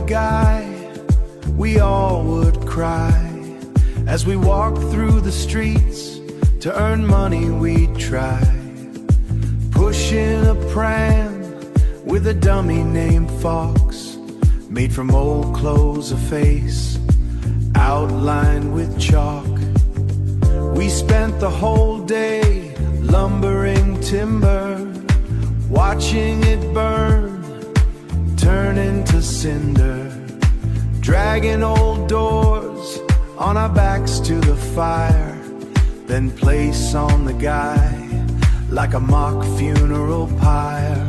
guy, we all would cry. As we walked through the streets to earn money, we'd try. Pushing a pram with a dummy named Fox, made from old clothes, a face outlined with chalk. We spent the whole day lumbering timber, watching it burn, turn into cinder, dragging old doors on our backs to the fire, then place on the guy like a mock funeral pyre.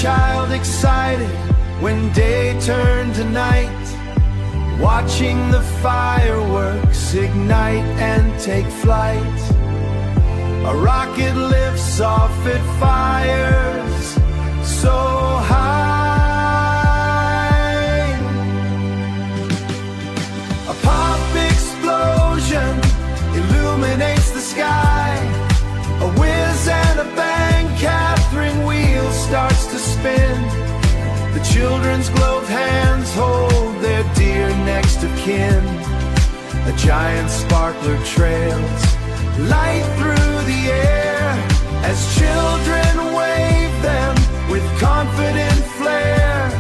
Child excited when day turned to night, watching the fireworks ignite and take flight. A rocket lifts off, it fires so high. A pop explosion illuminates the sky. A whiz and a bang, Catherine wheel starts to spin. The children's gloved hands hold their dear next of kin. A giant sparkler trails light through the air as children wave them with confident flair.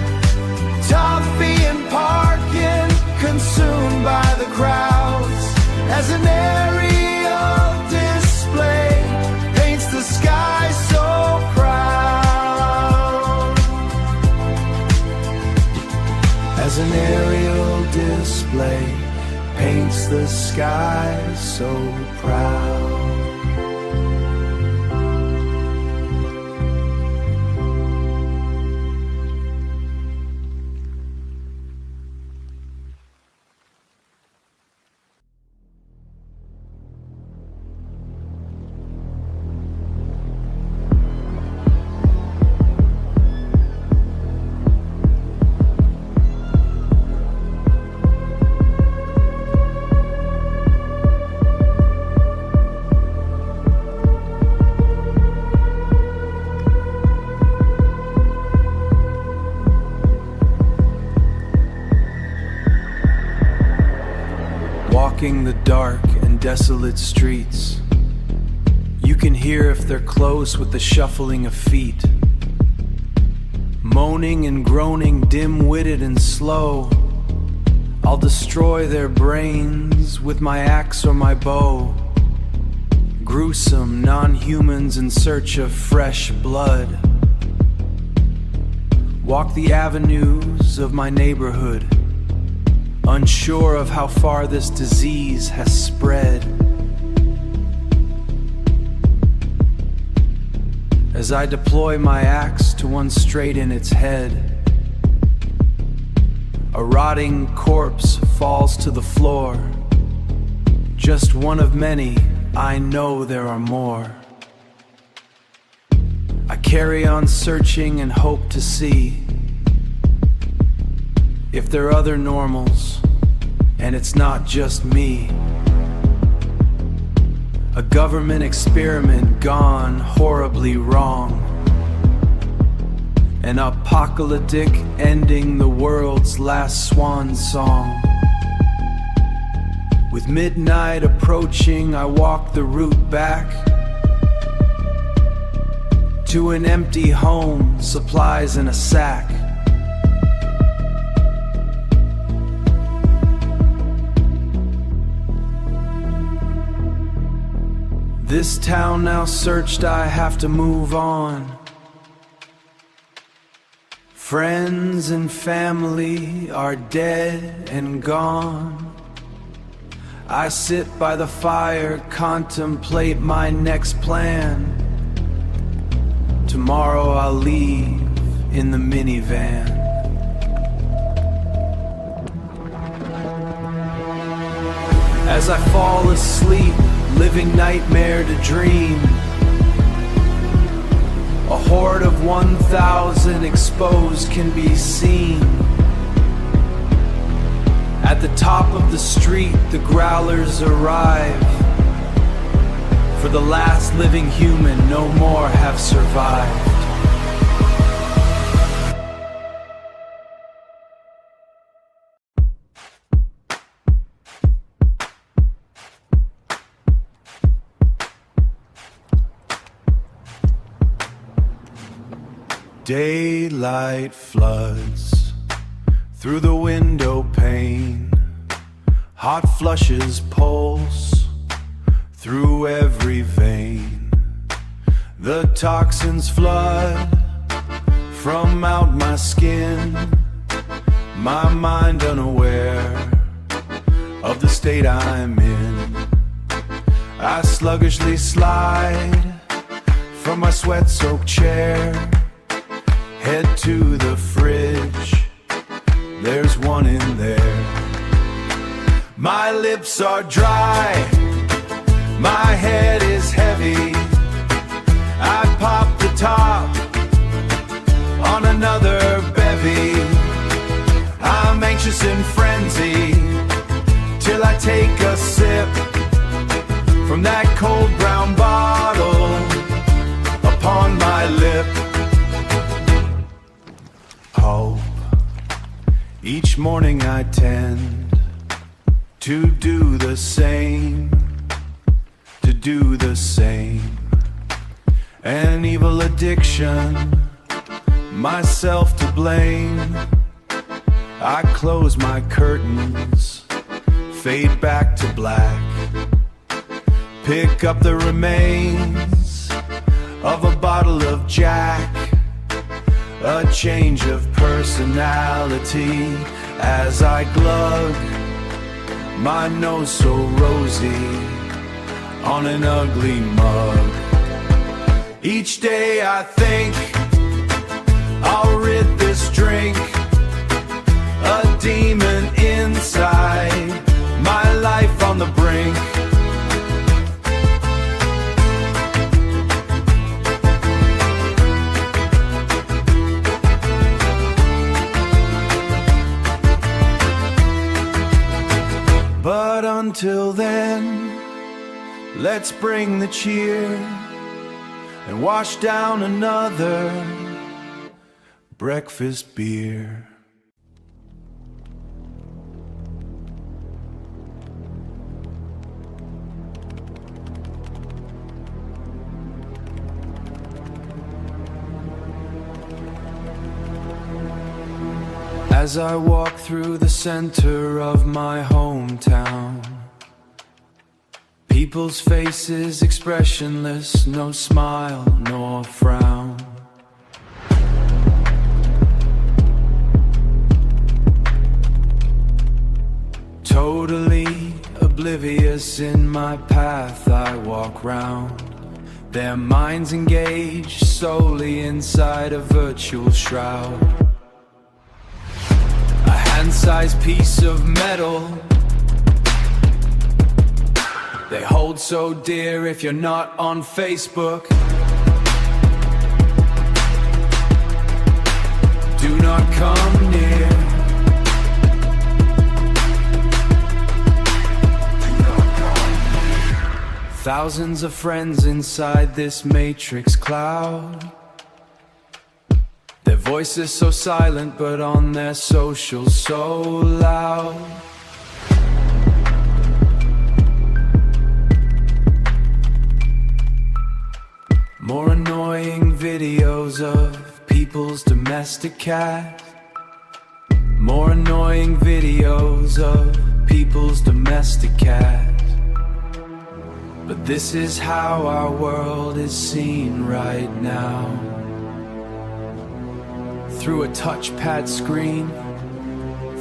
Toffee and parking consumed by the crowds as an aerial display paints the sky so proud. As an aerial display paints the sky so proud. Walking the dark and desolate streets, you can hear if they're close with the shuffling of feet. Moaning and groaning, dim-witted and slow, I'll destroy their brains with my axe or my bow. Gruesome non-humans in search of fresh blood. Walk the avenues of my neighborhood, unsure of how far this disease has spread. As I deploy my axe to one straight in its head, a rotting corpse falls to the floor. Just one of many, I know there are more. I carry on searching and hope to see if there are other normals, and it's not just me. A government experiment gone horribly wrong. An apocalyptic ending, the world's last swan song. With midnight approaching, I walk the route back to an empty home, supplies in a sack. This town now searched, I have to move on. Friends and family are dead and gone. I sit by the fire, contemplate my next plan. Tomorrow I'll leave in the minivan. As I fall asleep, living nightmare to dream, horde of 1,000 exposed can be seen. At the top of the street, the growlers arrive. For the last living human, no more have survived. Daylight floods through the window pane. Hot flushes pulse through every vein. The toxins flood from out my skin, my mind unaware of the state I'm in. I sluggishly slide from my sweat-soaked chair, head to the fridge, there's one in there. My lips are dry, my head is heavy. I pop the top on another bevy. I'm anxious and frenzied till I take a sip from that cold brown bottle upon my lip. Hope each morning I tend to do the same, to do the same. An evil addiction, myself to blame. I close my curtains, fade back to black, pick up the remains of a bottle of Jack. A change of personality as I glug my nose so rosy on an ugly mug. Each day I think I'll rid this drink, a demon inside, my life on the brink. But until then, let's bring the cheer and wash down another breakfast beer. As I walk through the center of my hometown, people's faces expressionless, no smile nor frown. Totally oblivious in my path I walk round. Their minds engaged solely inside a virtual shroud. Hand-sized piece of metal they hold so dear if you're not on Facebook. Do not come near. Thousands of friends inside this matrix cloud. Their voices so silent, but on their socials so loud. More annoying videos of people's domestic cat. More annoying videos of people's domestic cat. But this is how our world is seen right now. Through a touchpad screen,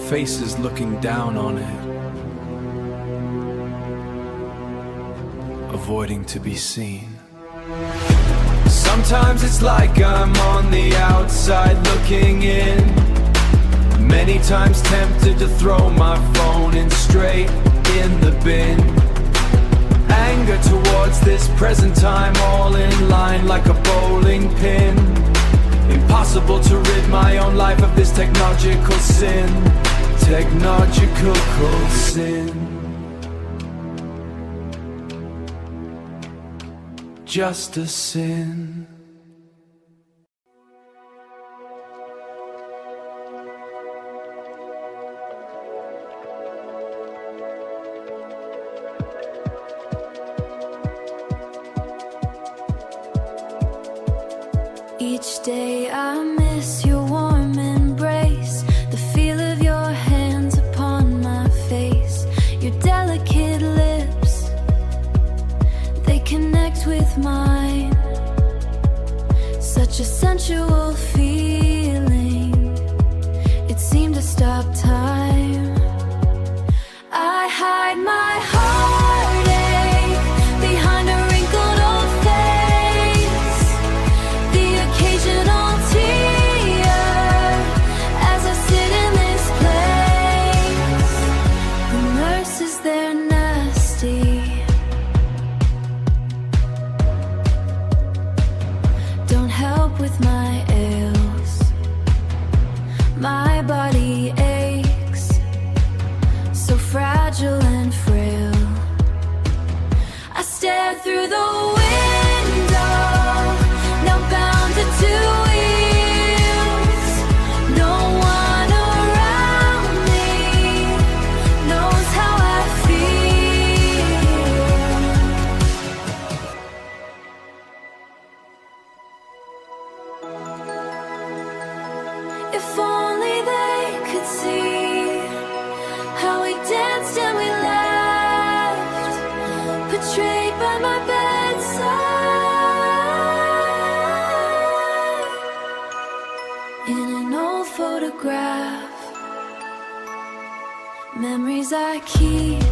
faces looking down on it, avoiding to be seen. Sometimes it's like I'm on the outside looking in. Many times tempted to throw my phone in straight in the bin. Anger towards this present time, all in line like a bowling pin. Impossible to rid my own life of this technological sin. Technological sin. Just a sin. Each day I miss your warm embrace, the feel of your hands upon my face, your delicate lips, they connect with mine. Such a sensual feeling, it seemed to stop time. I hide my heartache behind a wrinkled old face, the occasional tear as I sit in this place. The nurses, they're nasty, don't help with my ails. My body aches, so fragile and frail. I stare through the window, now bound to two wheels. No one around me knows how I feel. If only they could see how we danced and we laughed, portrayed by my bedside in an old photograph. Memories I keep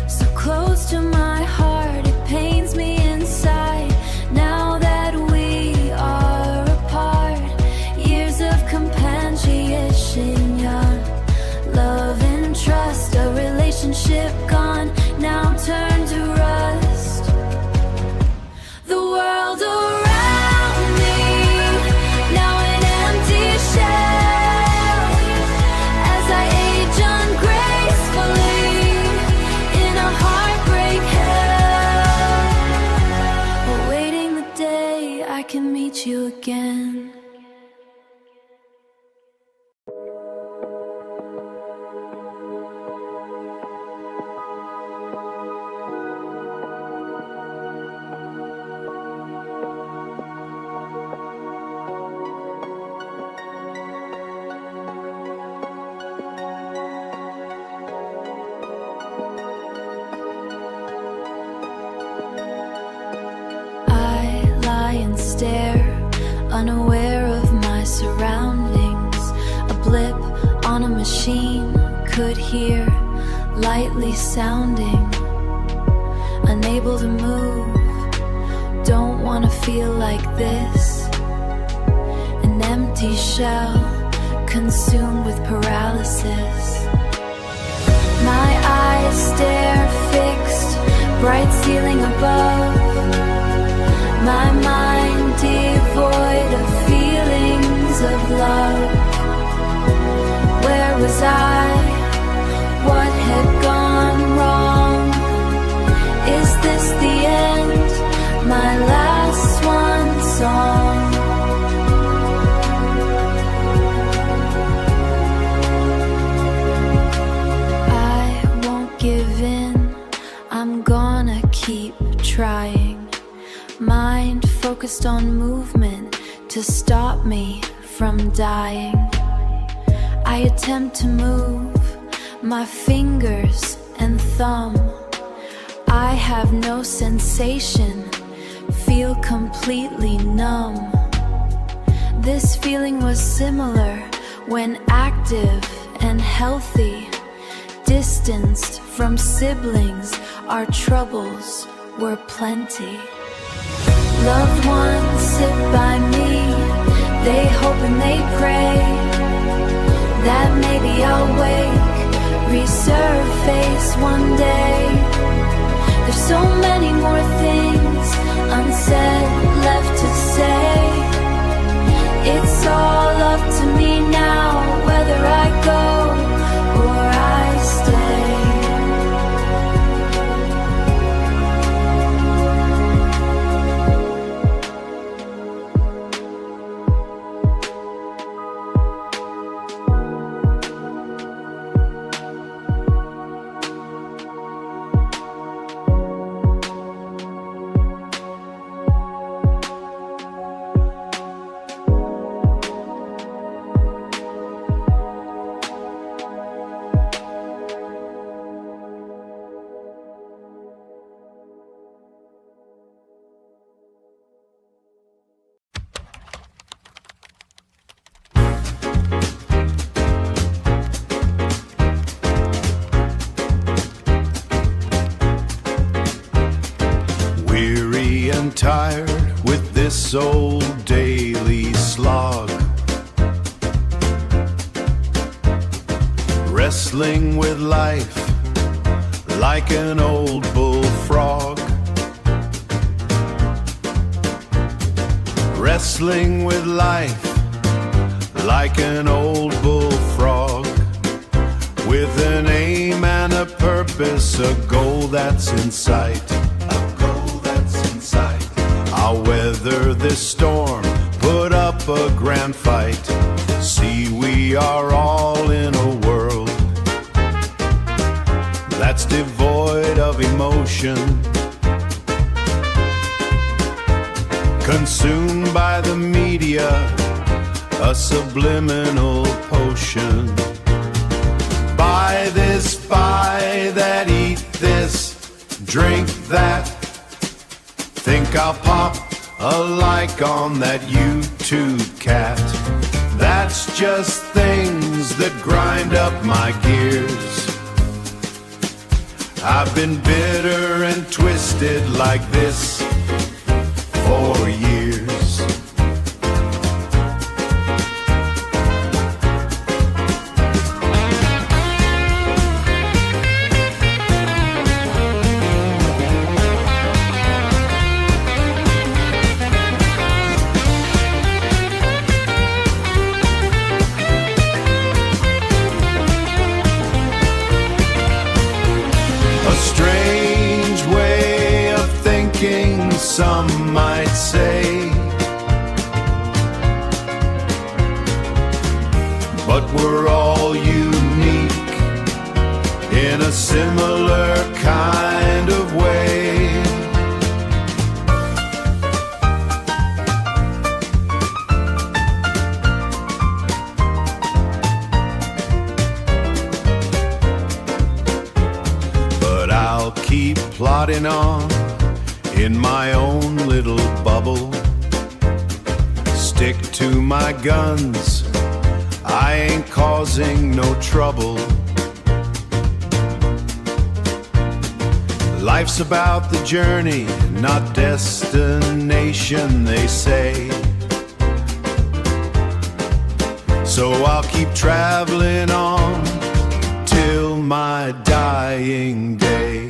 so close to my heart, it pains me inside. Now that we are apart, years of companionship, young love and trust, a relationship gone, now turned to rust. The world around me, now an empty shell, as I age ungracefully in a heartbreak hell, awaiting the day I can meet you again. Unaware of my surroundings, a blip on a machine, could hear lightly sounding, unable to move, don't wanna feel like this, an empty shell consumed with paralysis. My eyes stare fixed, bright ceiling above, my mind devoid of feelings of love. Where was I? What had gone wrong? Is this the end? My last swan song? I won't give in, I'm gonna keep trying. Mind focused on movement to stop me from dying. I attempt to move my fingers and thumb. I have no sensation, feel completely numb. This feeling was similar when active and healthy, distanced from siblings, our troubles were plenty. Loved ones sit by me, they hope and they pray that maybe I'll wake, resurface one day. There's so many more things unsaid, left to say. It's all up to me now, whether I go or I stay. Tired with this old daily slog, wrestling with life like an old bullfrog, wrestling with life like an old bullfrog, with an aim and a purpose, a goal that's in sight. I'll weather this storm, put up a grand fight. See, we are all in a world that's devoid of emotion, consumed by the media, a subliminal potion. Buy this, buy that, eat this, drink that. Think I'll pop a like on that YouTube cat. That's just things that grind up my gears. I've been bitter and twisted like this for years. Some might say, but we're all unique in a similar kind of way. But I'll keep plodding on in my own little bubble, stick to my guns, I ain't causing no trouble. Life's about the journey, not destination, they say. So I'll keep traveling on till my dying day.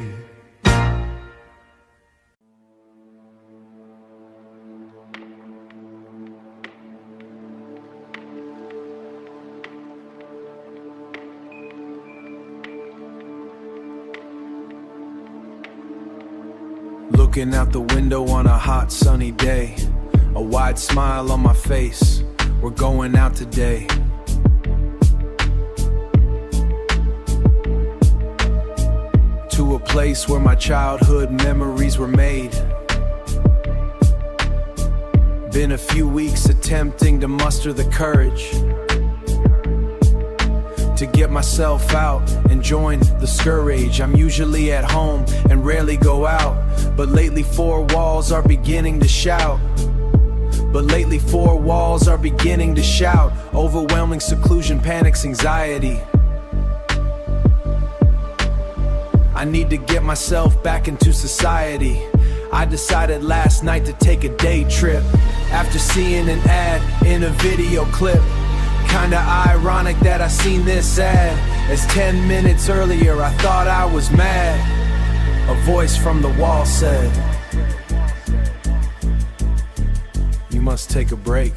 Looking out the window on a hot sunny day, a wide smile on my face, we're going out today. To a place where my childhood memories were made. Been a few weeks attempting to muster the courage to get myself out and join the scourge. I'm usually at home and rarely go out, but lately four walls are beginning to shout. Overwhelming seclusion, panics, anxiety. I need to get myself back into society. I decided last night to take a day trip after seeing an ad in a video clip. Kinda ironic that I seen this ad, as 10 minutes earlier I thought I was mad. A voice from the wall said, "You must take a break."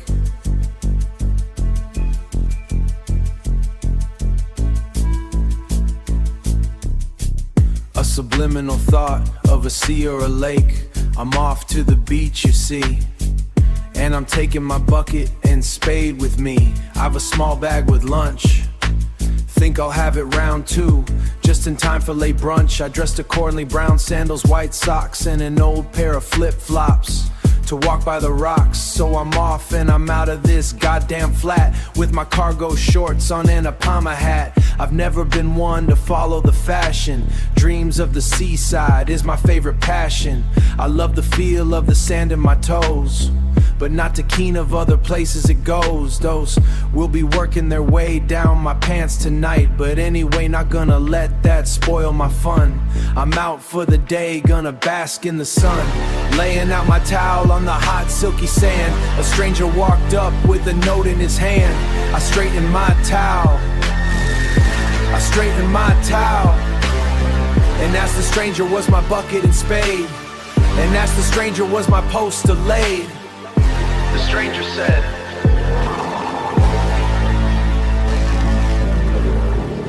A subliminal thought of a sea or a lake. I'm off to the beach, you see, and I'm taking my bucket and spade with me. I've a small bag with lunch. Think I'll have it round two, just in time for late brunch. I dressed accordingly, brown sandals, white socks, and an old pair of flip-flops to walk by the rocks. So I'm off and I'm out of this goddamn flat with my cargo shorts on and a Palma hat. I've never been one to follow the fashion. Dreams of the seaside is my favorite passion. I love the feel of the sand in my toes, but not too keen of other places it goes. Those will be working their way down my pants tonight, but anyway, not gonna let that spoil my fun. I'm out for the day, gonna bask in the sun, laying out my towel on the hot silky sand. A stranger walked up with a note in his hand. I straightened my towel, I straightened my towel, and asked the stranger was my bucket and spade, and asked the stranger was my poster laid. The stranger said,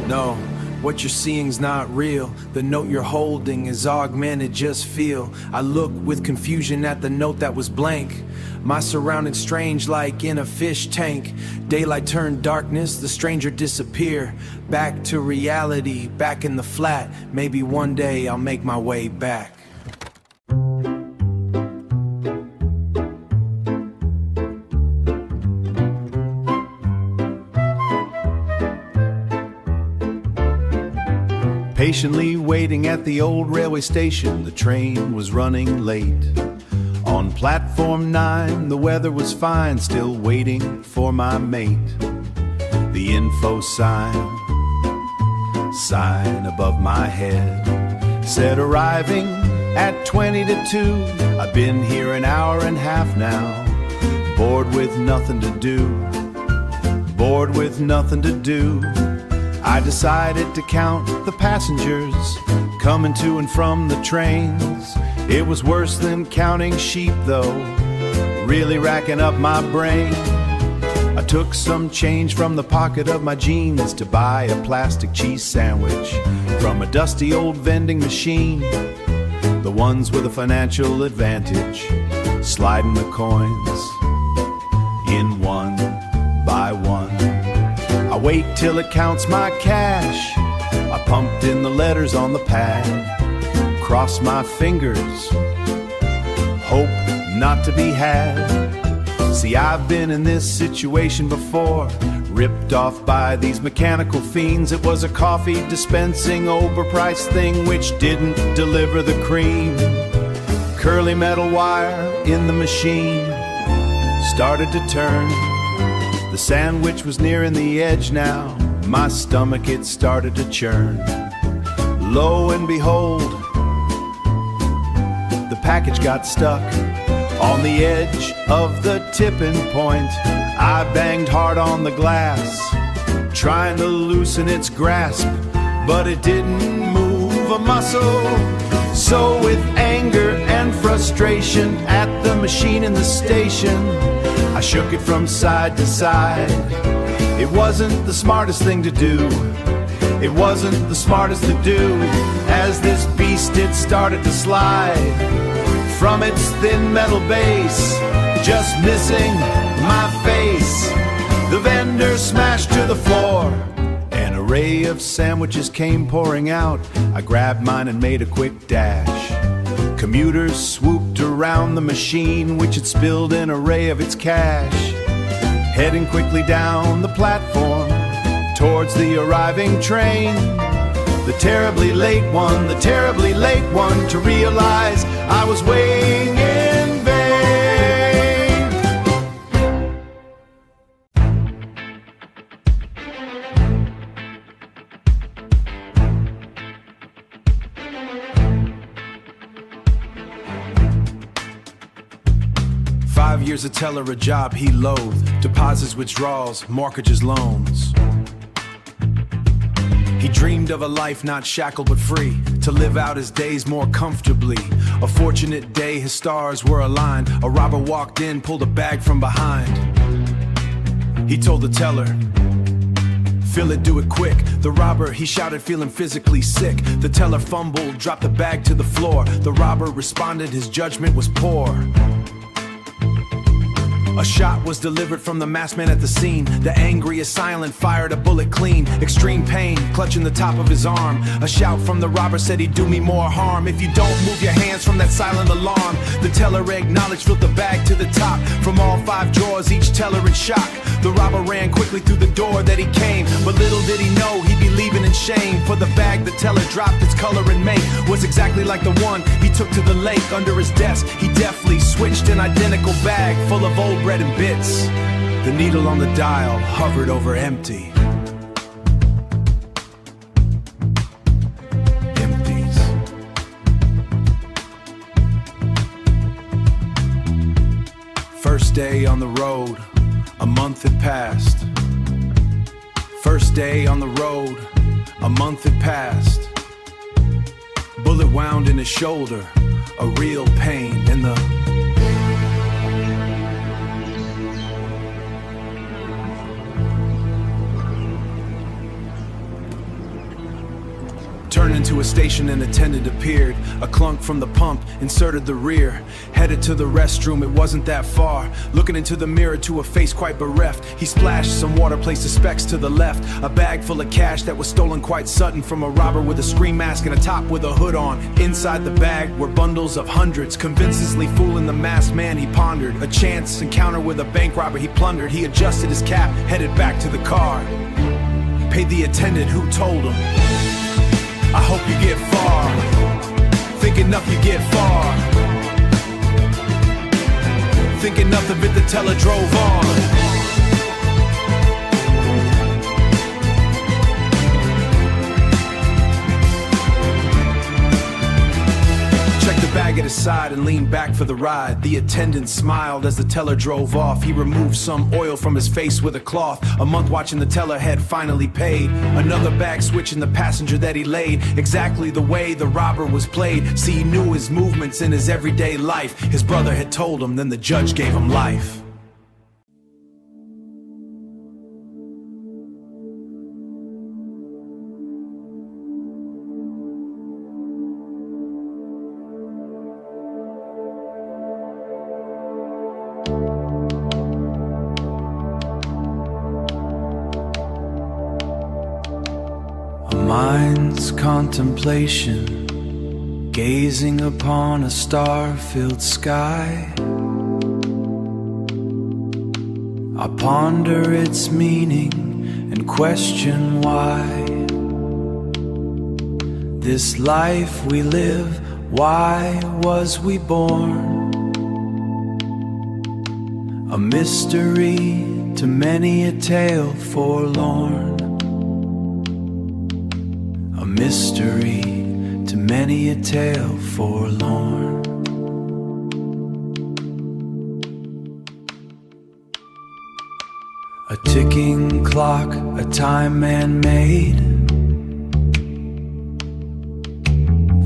"No, what you're seeing's not real. The note you're holding is augmented, just feel." I look with confusion at the note that was blank. My surroundings strange like in a fish tank. Daylight turned darkness, the stranger disappear. Back to reality, back in the flat. Maybe one day I'll make my way back. Patiently waiting at the old railway station, the train was running late. On platform 9, the weather was fine, still waiting for my mate. The info sign above my head said arriving at 20 to 2. I've been here an hour and a half now, bored with nothing to do, bored with nothing to do. I decided to count the passengers coming to and from the trains. It was worse than counting sheep though, really racking up my brain. I took some change from the pocket of my jeans to buy a plastic cheese sandwich from a dusty old vending machine. The ones with a financial advantage, sliding the coins in one by one. I wait till it counts my cash. I pumped in the letters on the pad, cross my fingers, hope not to be had. See, I've been in this situation before, ripped off by these mechanical fiends. It was a coffee dispensing overpriced thing which didn't deliver the cream. Curly metal wire in the machine started to turn. The sandwich was nearing the edge now, my stomach it started to churn. Lo and behold, the package got stuck on the edge of the tipping point. I banged hard on the glass, trying to loosen its grasp, but it didn't move a muscle. So with anger and frustration at the machine in the station, I shook it from side to side. It wasn't the smartest thing to do, it wasn't the smartest to do, as this beast it started to slide from its thin metal base, just missing my face. The vendor smashed to the floor. An array of sandwiches came pouring out. I grabbed mine and made a quick dash. Commuters swooped around the machine, which had spilled an array of its cash. Heading quickly down the platform towards the arriving train. The terribly late one, the terribly late one, to realize I was waiting in vain. Years a teller, a job he loathed. Deposits, withdrawals, mortgages, loans. He dreamed of a life not shackled but free, to live out his days more comfortably. A fortunate day, his stars were aligned. A robber walked in, pulled a bag from behind. He told the teller, "Fill it, do it quick." The robber, he shouted, feeling physically sick. The teller fumbled, dropped the bag to the floor. The robber responded, his judgment was poor. A shot was delivered from the masked man at the scene. The angry assailant fired a bullet clean. Extreme pain, clutching the top of his arm. A shout from the robber said he'd do me more harm if you don't move your hands from that silent alarm. The teller acknowledged, filled the bag to the top. From all 5 drawers, each teller in shock. The robber ran quickly through the door that he came, but little did he know he'd be leaving in shame. For the bag the teller dropped, its color and make was exactly like the one he took to the lake. Under his desk, he deftly switched an identical bag full of old bread and bits. The needle on the dial hovered over empty. Empties. First day on the road, a month had passed. First day on the road, a month had passed. Bullet wound in his shoulder, a real pain in the turned into a station, an attendant appeared. A clunk from the pump inserted the rear. Headed to the restroom, it wasn't that far. Looking into the mirror to a face quite bereft, he splashed some water, placed the specs to the left. A bag full of cash that was stolen quite sudden from a robber with a scream mask and a top with a hood on. Inside the bag were bundles of hundreds, convincingly fooling the masked man. He pondered a chance encounter with a bank robber he plundered. He adjusted his cap, headed back to the car. Paid the attendant who told him, "I hope you get far. Think enough, you get far." Think enough of it, the teller drove on. Checked the bag at his side and leaned back for the ride. The attendant smiled as the teller drove off. He removed some oil from his face with a cloth. A month watching the teller had finally paid. Another bag switch in the passenger that he laid. Exactly the way the robber was played. See, he knew his movements in his everyday life. His brother had told him, then the judge gave him life. Mind's contemplation, gazing upon a star-filled sky. I ponder its meaning and question why. This life we live, why was we born? A mystery to many a tale forlorn. Mystery to many a tale forlorn. A ticking clock, a time man made.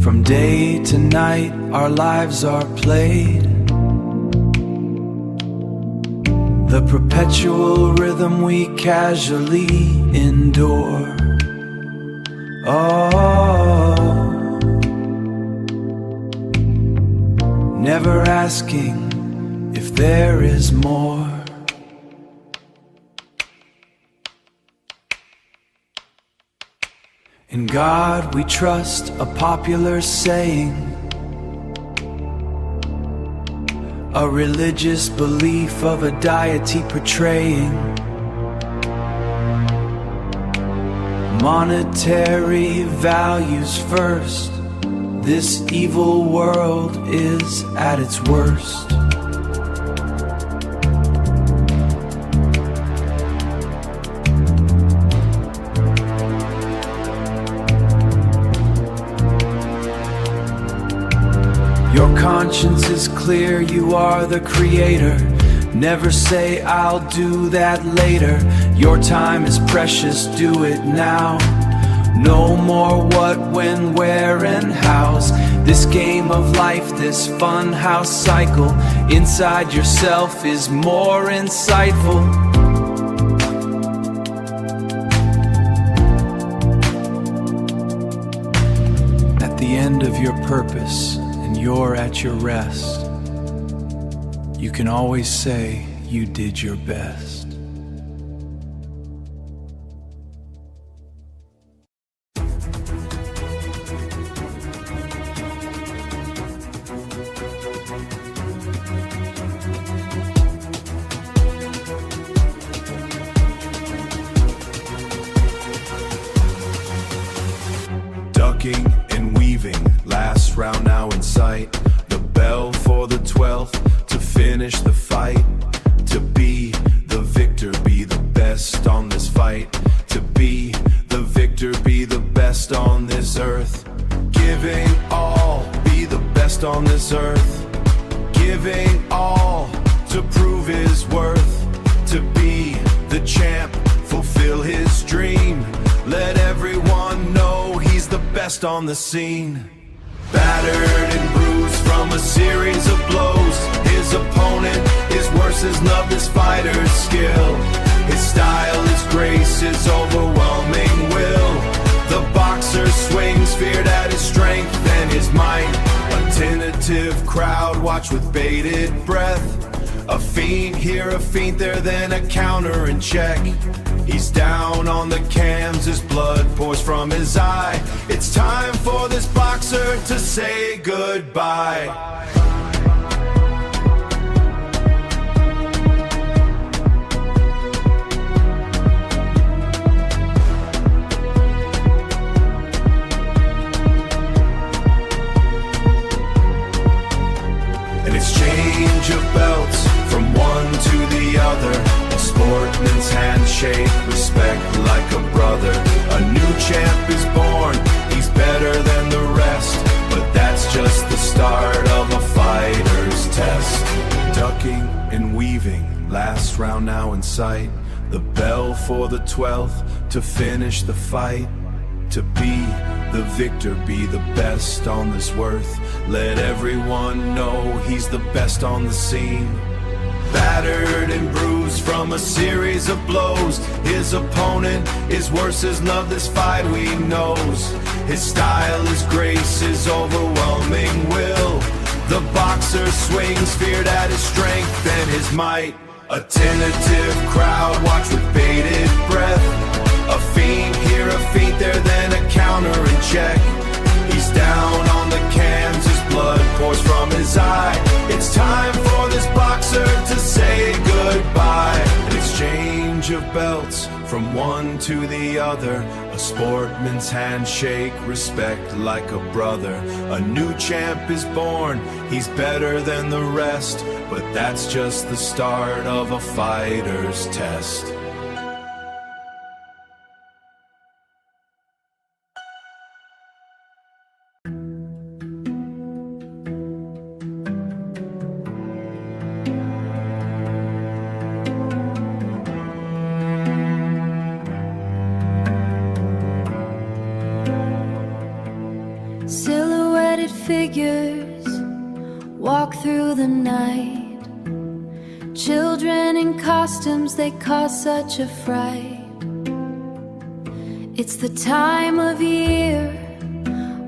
From day to night our lives are played. The perpetual rhythm we casually endure. Oh, never asking if there is more. In God we trust, a popular saying, a religious belief of a deity portraying monetary values first. This evil world is at its worst. Your conscience is clear, you are the creator. Never say I'll do that later. Your time is precious, do it now. No more what, when, where, and how's. This game of life, this fun house cycle inside yourself is more insightful. At the end of your purpose and you're at your rest, you can always say you did your best. Ducking and weaving, last round now in sight. The bell for the 12th to finish the fight. To be the victor, be the best on this fight. To be the victor, be the best on this earth. Giving all, be the best on this earth. Giving all to prove his worth. To be the champ, fulfill his dream. Let everyone know he's the best on the scene. Battered and bruised from a series of blows. His opponent is worse, his love, his fighter's skill. His style, his grace, his overwhelming will. The boxer swings, feared at his strength and his might. A tentative crowd watch with bated breath. A feint here, a feint there, then a counter and check. He's down on the cams, his blood pours from his eye. It's time for this boxer to say goodbye. An exchange of belts from one to the other. A sportsman's handshake, respect like a brother. A new champ is born, he's better than the rest. But that's just the start of a fighter's test. Ducking and weaving, last round now in sight. The bell for the 12th to finish the fight. To be the victor, be the best on this earth. Let everyone know he's the best on the scene. Battered and bruised from a series of blows. His opponent is worse, his love, this fight we knows. His style, his grace, his overwhelming will. The boxer swings, feared at his strength and his might. A tentative crowd watch with bated breath. A feint here, a feint there, then a counter and check. He's down on the cams, his blood pours from his eye. It's time for this boxer to say goodbye. An exchange of belts from one to the other. A sportsman's handshake, respect like a brother. A new champ is born, he's better than the rest. But that's just the start of a fighter's test. Silhouetted figures walk through the night. Children in costumes, they cause such a fright. It's the time of year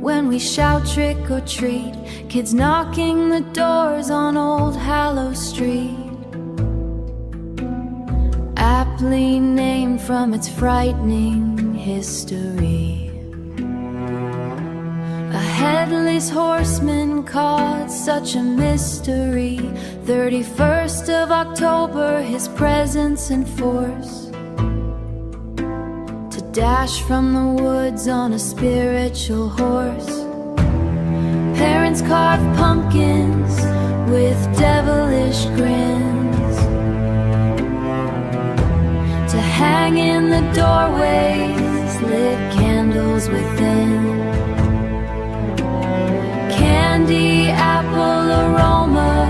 when we shout trick or treat. Kids knocking the doors on Old Hallows Street. Aptly named from its frightening history. A headless horseman caught such a mystery. 31st of October, his presence and force. To dash from the woods on a spiritual horse. Parents carve pumpkins with devilish grins to hang in the doorways, lit candles within. Candy apple aroma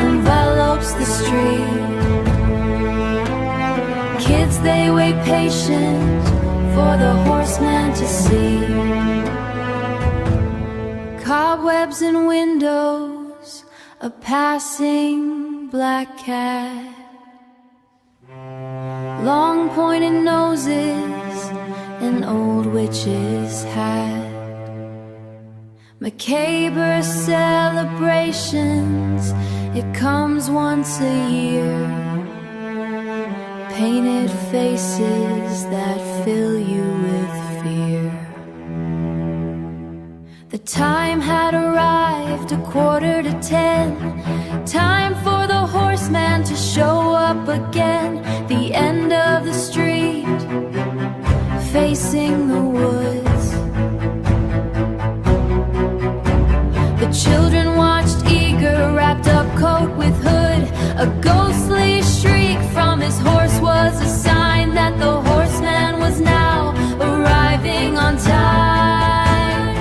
envelops the street. Kids, they wait patient for the horseman to see. Cobwebs in windows, a passing black cat, long pointed noses, an old witch's hat. Macabre celebrations, it comes once a year. Painted faces that fill you with fear. The time had arrived, 9:45. Time for the horseman to show up again. The end of the street, facing the woods. The children watched eager, wrapped up coat with hood. A ghostly shriek from his horse was a sign that the horseman was now arriving on time.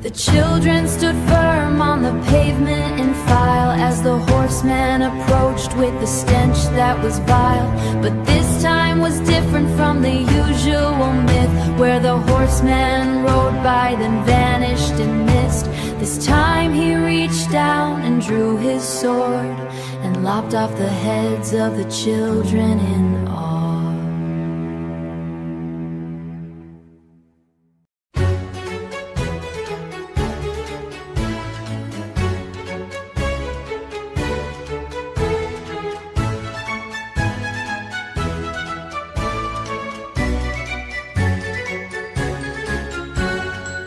The children stood firm on the pavement in file as the horseman approached with the stench that was vile. But this time was different from the usual myth, where the horseman rode by then vanished in mist. This time he reached down and drew his sword and lopped off the heads of the children in awe.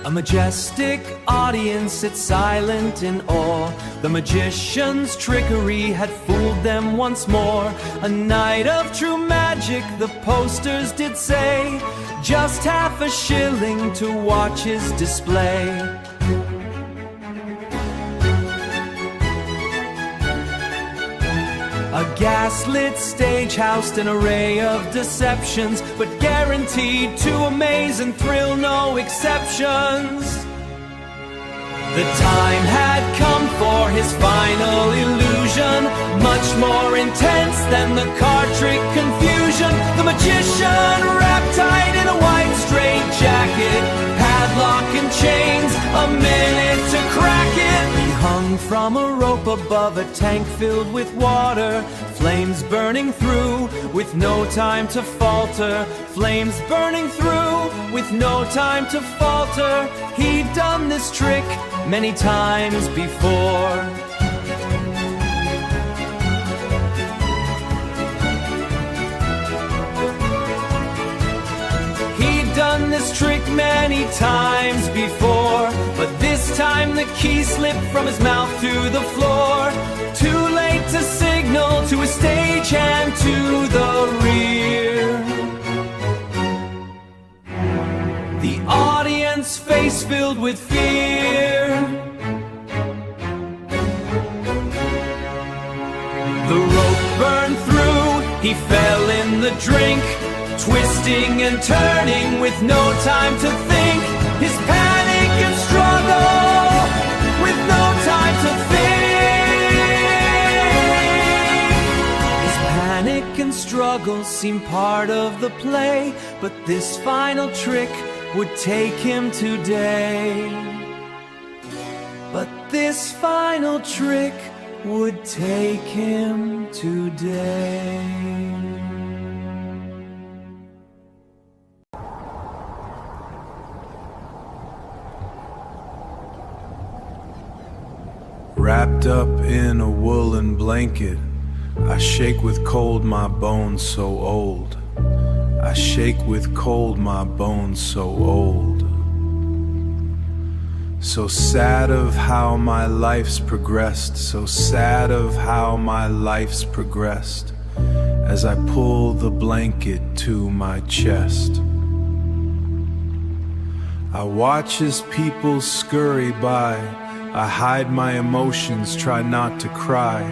A majestic audience sits silent in awe. The magician's trickery had fooled them once more. A night of true magic, the posters did say. Just half a shilling to watch his display. A gaslit stage housed an array of deceptions, but guaranteed to amaze and thrill, no exceptions. The time had come for his final illusion, much more intense than the card trick confusion. The magician, wrapped tight in a white straitjacket, padlock and chains, a minute to crack it. He hung from a rope above a tank filled with water, flames burning through with no time to falter. Flames burning through with no time to falter. He'd done this trick many times before. He'd done this trick many times before, but this time the key slipped from his mouth to the floor. Too late to signal to a stagehand to the rear. The audience face filled with fear. The rope burned through, he fell in the drink, twisting and turning with no time to think. His panic and struggle with no time to think. His panic and struggle seemed part of the play, but this final trick would take him today. But this final trick would take him today. Wrapped up in a woolen blanket, I shake with cold my bones so old. I shake with cold my bones so old. So sad of how my life's progressed, so sad of how my life's progressed, as I pull the blanket to my chest. I watch as people scurry by. I hide my emotions, try not to cry.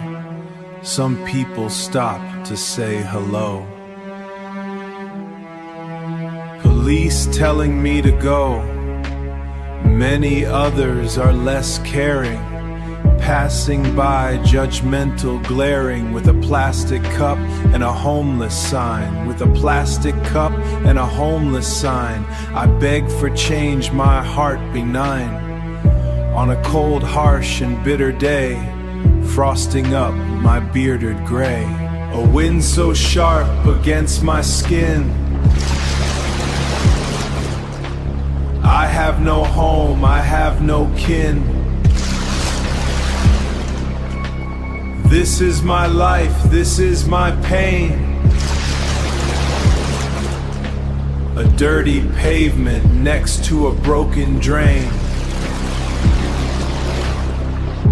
Some people stop to say hello. Police telling me to go. Many others are less caring. Passing by, judgmental, glaring, with a plastic cup and a homeless sign. With a plastic cup and a homeless sign, I beg for change, my heart benign. On a cold, harsh and bitter day, frosting up my bearded gray. A wind so sharp against my skin, I have no home, I have no kin. This is my life, this is my pain. A dirty pavement next to a broken drain.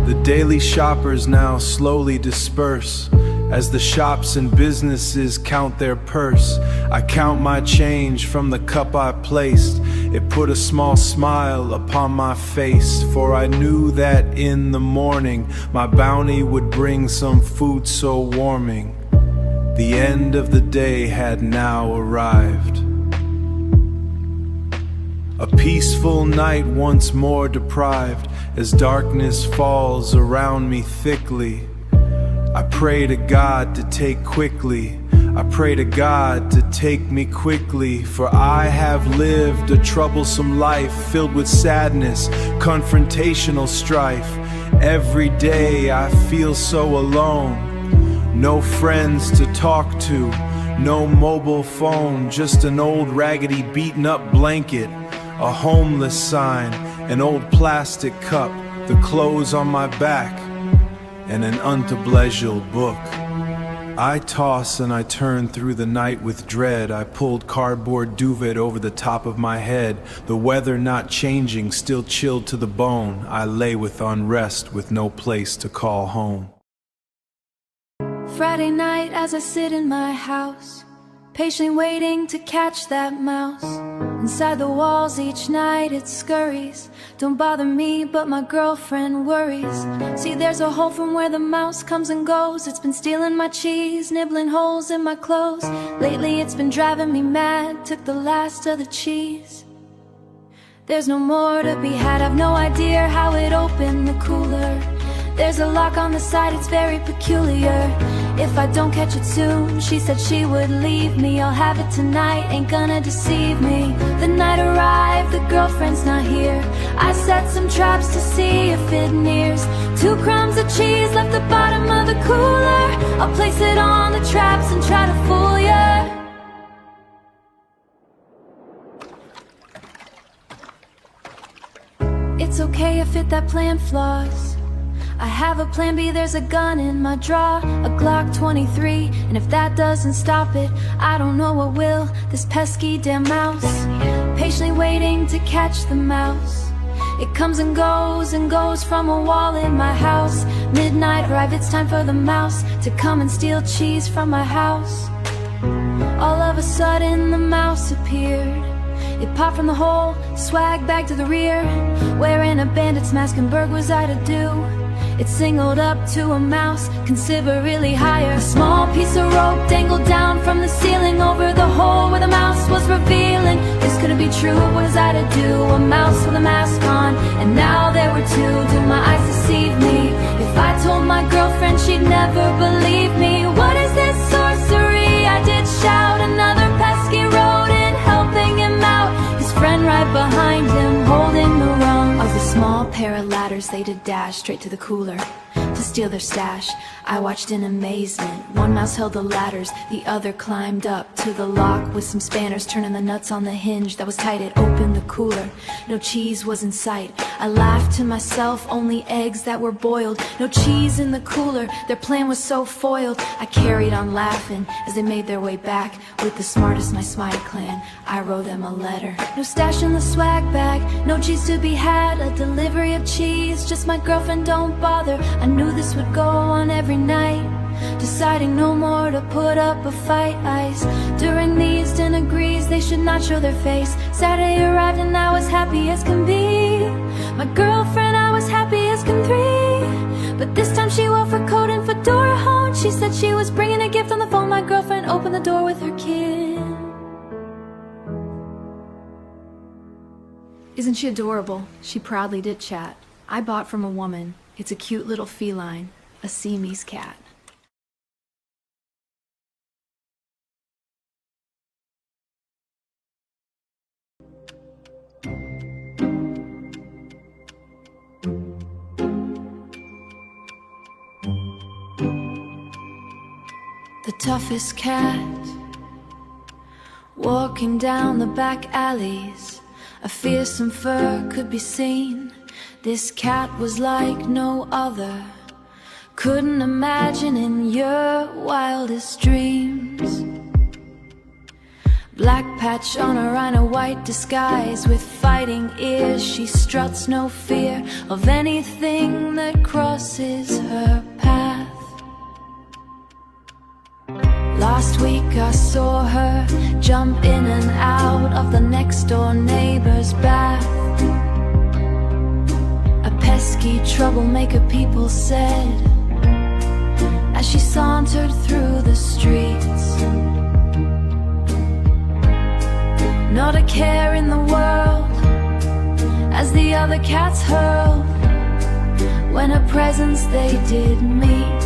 The daily shoppers now slowly disperse as the shops and businesses count their purse. I count my change from the cup I placed. It put a small smile upon my face, for I knew that in the morning my bounty would bring some food so warming. The end of the day had now arrived. A peaceful night once more deprived, as darkness falls around me thickly. I pray to God to take quickly, I pray to God to take me quickly, for I have lived a troublesome life filled with sadness, confrontational strife. Every day I feel so alone, no friends to talk to, no mobile phone, just an old raggedy beaten up blanket, a homeless sign, an old plastic cup, the clothes on my back, and an untablegible book. I toss and I turn through the night with dread. I pulled cardboard duvet over the top of my head. The weather not changing, still chilled to the bone. I lay with unrest, with no place to call home. Friday night as I sit in my house, patiently waiting to catch that mouse. Inside the walls each night it scurries. Don't bother me, but my girlfriend worries. See, there's a hole from where the mouse comes and goes. It's been stealing my cheese, nibbling holes in my clothes. Lately it's been driving me mad, took the last of the cheese. There's no more to be had, I've no idea how it opened the cooler. There's a lock on the side, it's very peculiar. If I don't catch it soon, she said she would leave me. I'll have it tonight, ain't gonna deceive me. The night arrived, the girlfriend's not here. I set some traps to see if it nears. 2 crumbs of cheese left the bottom of the cooler. I'll place it on the traps and try to fool ya. It's okay if that plan flaws. I have a plan B, there's a gun in my drawer, a Glock 23, and if that doesn't stop it, I don't know what will. This pesky damn mouse, patiently waiting to catch the mouse. It comes and goes from a wall in my house. Midnight arrive, it's time for the mouse to come and steal cheese from my house. All of a sudden the mouse appeared. It popped from the hole, swag bag to the rear, wearing a bandit's mask and burg was I to do. It singled up to a mouse, considerably higher. A small piece of rope dangled down from the ceiling over the hole where the mouse was revealing. This couldn't be true, what was I to do? A mouse with a mask on, and now there were 2. Do my eyes deceive me? If I told my girlfriend, she'd never believe me. What is this sorcery? I did shout. Another pesky rodent helping him out. His friend right behind him, holding the rung of the small pair of ladders. They did dash straight to the cooler to steal their stash. I watched in amazement. One mouse held the ladders, the other climbed up to the lock with some spanners, turning the nuts on the hinge that was tight. It opened the cooler, no cheese was in sight. I laughed to myself, only eggs that were boiled. No cheese in the cooler, their plan was so foiled. I carried on laughing as they made their way back. With the smartest, my Smite clan, I wrote them a letter. No stash in the swag bag, no cheese to be had. A delivery of cheese, just my girlfriend, don't bother. I knew this would go on every night, deciding no more to put up a fight. Ice during these dinner agrees they should not show their face. Saturday arrived and I was happy as can be. My girlfriend, I was happy as can 3. But this time she wore fur coat and fedora home. She said she was bringing a gift on the phone. My girlfriend opened the door with her kid. Isn't she adorable? She proudly did chat. I bought from a woman. It's a cute little feline, a Siamese cat. The toughest cat, walking down the back alleys. A fearsome fur could be seen. This cat was like no other. Couldn't imagine in your wildest dreams. Black patch on her rhino white disguise, with fighting ears. She struts no fear of anything that crosses her path. Last week I saw her jump in and out of the next door neighbor's bath. A pesky troublemaker, people said, as she sauntered through the streets. Not a care in the world as the other cats hurled when her presence they did meet.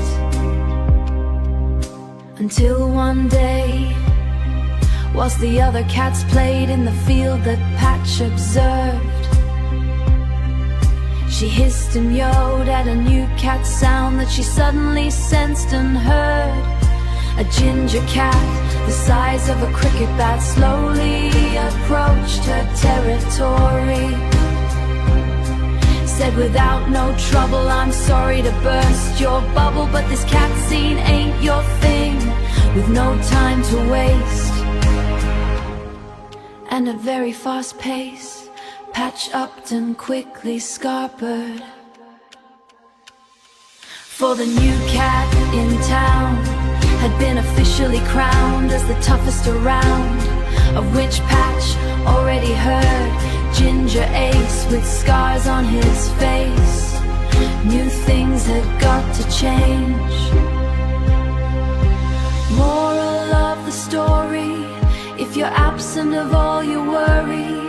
Until one day, whilst the other cats played in the field that Patch observed, she hissed and yowed at a new cat sound that she suddenly sensed and heard. A ginger cat, the size of a cricket bat, slowly approached her territory. Said without no trouble, I'm sorry to burst your bubble, but this cat scene ain't your thing. With no time to waste and a very fast pace, Patch Upton quickly scarpered. For the new cat in town had been officially crowned as the toughest around, of which Patch already heard. Ginger Ace with scars on his face knew things had got to change. Moral of the story: if you're absent of all your worry,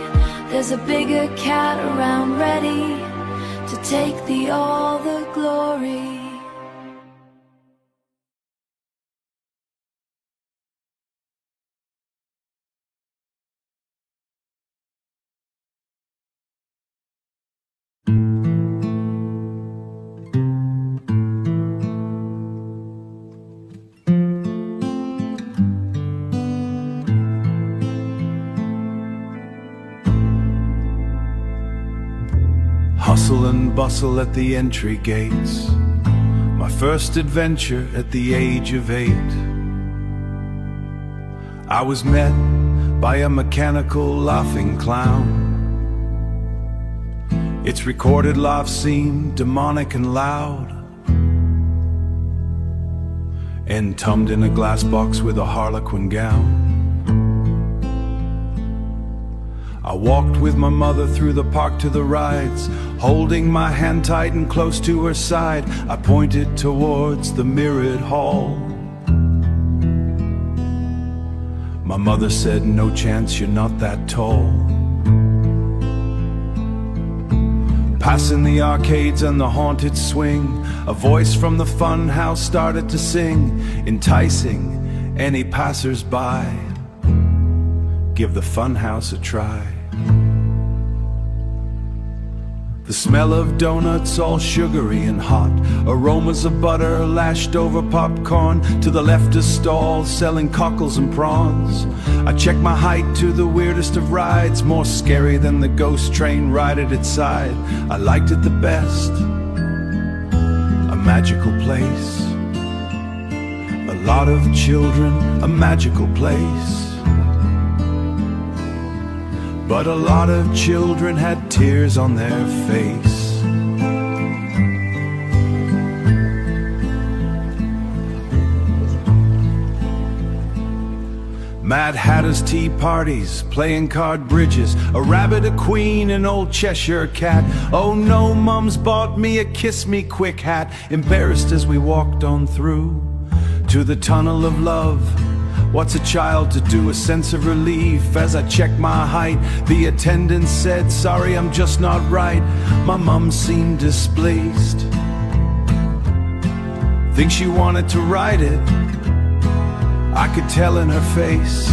there's a bigger cat around ready to take all the glory. Hustle and bustle at the entry gates, my first adventure at the age of 8. I was met by a mechanical laughing clown. Its recorded laugh seemed demonic and loud, entombed in a glass box with a harlequin gown. I walked with my mother through the park to the rides, holding my hand tight and close to her side. I pointed towards the mirrored hall. My mother said, "No chance, you're not that tall." Passing the arcades and the haunted swing, a voice from the fun house started to sing, enticing any passers-by. Give the fun house a try. The smell of donuts, all sugary and hot, aromas of butter lashed over popcorn. To the left a stall selling cockles and prawns. I checked my height to the weirdest of rides, more scary than the ghost train ride at its side. I liked it the best, a magical place, a lot of children, a magical place. But a lot of children had tears on their face. Mad Hatter's tea parties, playing card bridges, a rabbit, a queen, an old Cheshire cat. Oh no, Mum's bought me a kiss me quick hat. Embarrassed as we walked on through to the tunnel of love. What's a child to do? A sense of relief as I checked my height. The attendant said, "Sorry, I'm just not right." My mum seemed displeased think she wanted to ride it. I could tell in her face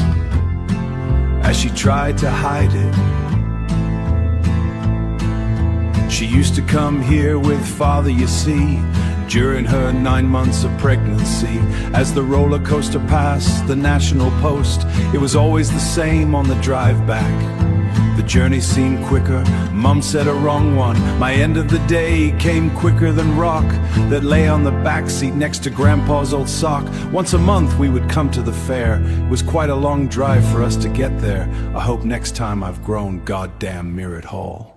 as she tried to hide it. She used to come here with father, you see, during her 9 months of pregnancy. As the roller coaster passed the National Post, it was always the same on the drive back. The journey seemed quicker, Mum said a wrong one. My end of the day came quicker than rock that lay on the back seat next to Grandpa's old sock. Once a month we would come to the fair. It was quite a long drive for us to get there. I hope next time I've grown goddamn Mirrored Hall.